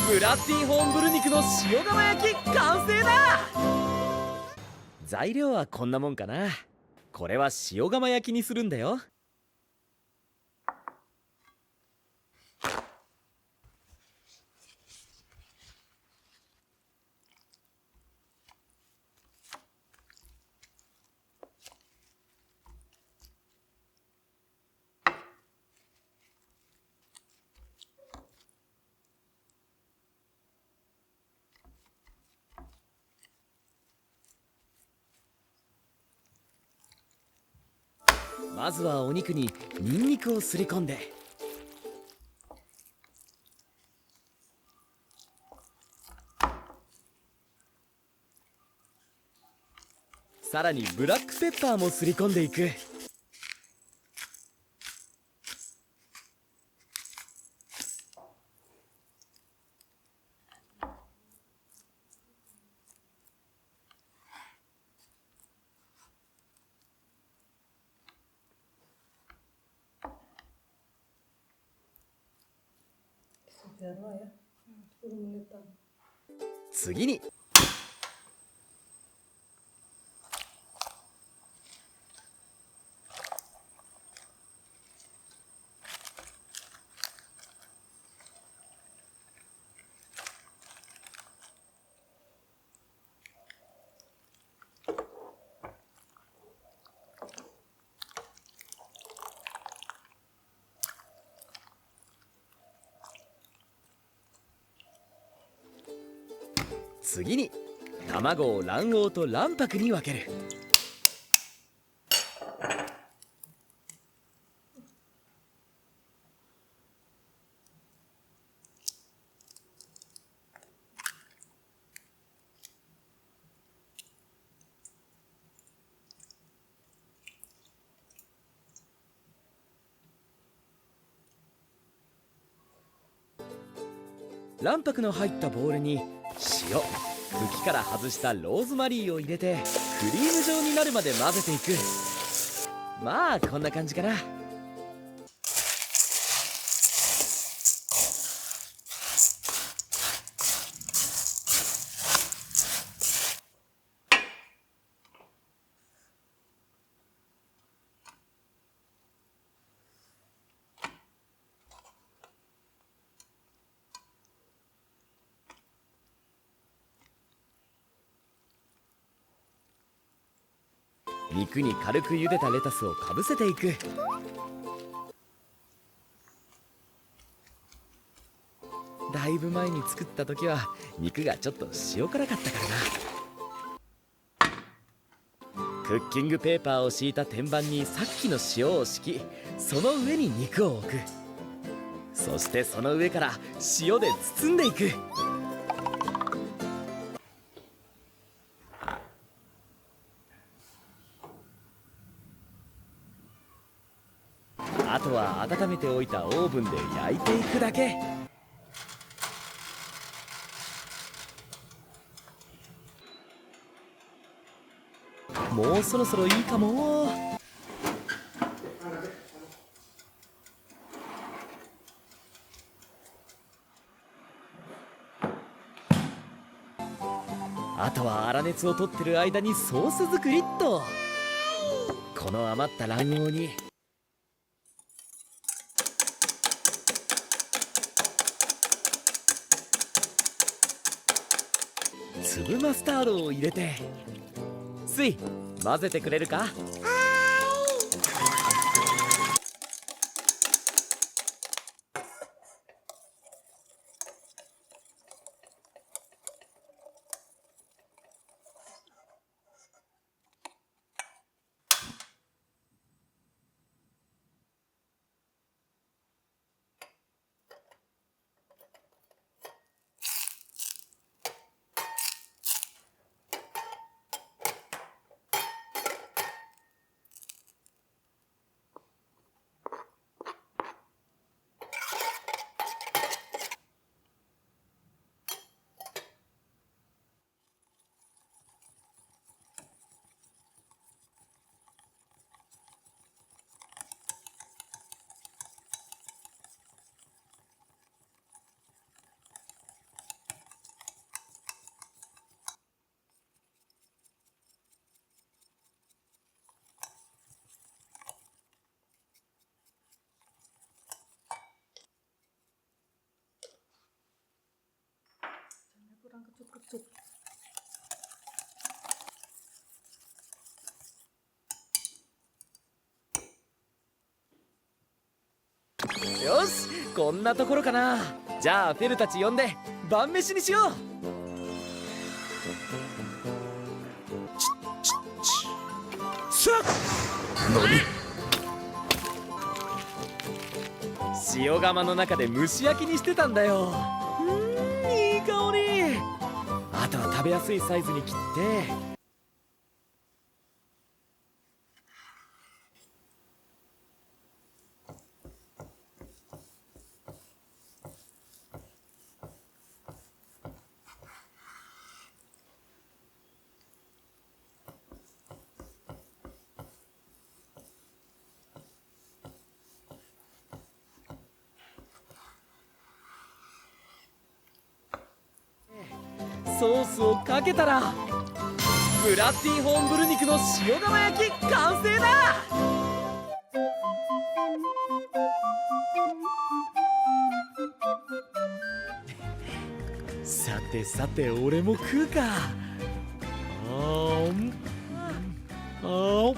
ブラッディホーンブル肉の塩釜焼き完成だ。材料はこんなもんかな。これは塩釜焼きにするんだよ。まずはお肉にニンニクをすり込んで、さらにブラックペッパーもすり込んでいく。次に卵を卵黄と卵白に分ける。卵白の入ったボウルに塩、茎から外したローズマリーを入れてクリーム状になるまで混ぜていく。まあこんな感じかな。肉に軽く茹でたレタスをかぶせていく。だいぶ前に作った時は肉がちょっと塩辛かったからな。クッキングペーパーを敷いた天板にさっきの塩を敷き、その上に肉を置く。そしてその上から塩で包んでいく。あとは温めておいたオーブンで焼いていくだけ。もうそろそろいいかも。あとは粗熱を取ってる間にソース作りっと。この余った卵黄に粒マスタードを入れて、スイ混ぜてくれるか。よし、こんなところかな。じゃあフェルたち呼んで晩飯にしよう。さっ、塩釜の中で蒸し焼きにしてたんだよ。いい香り。あとは食べやすいサイズに切って。ソースをかけたらブラッディホーンブル肉の塩釜焼き完成だ。さてさて、俺も食うか。あんあ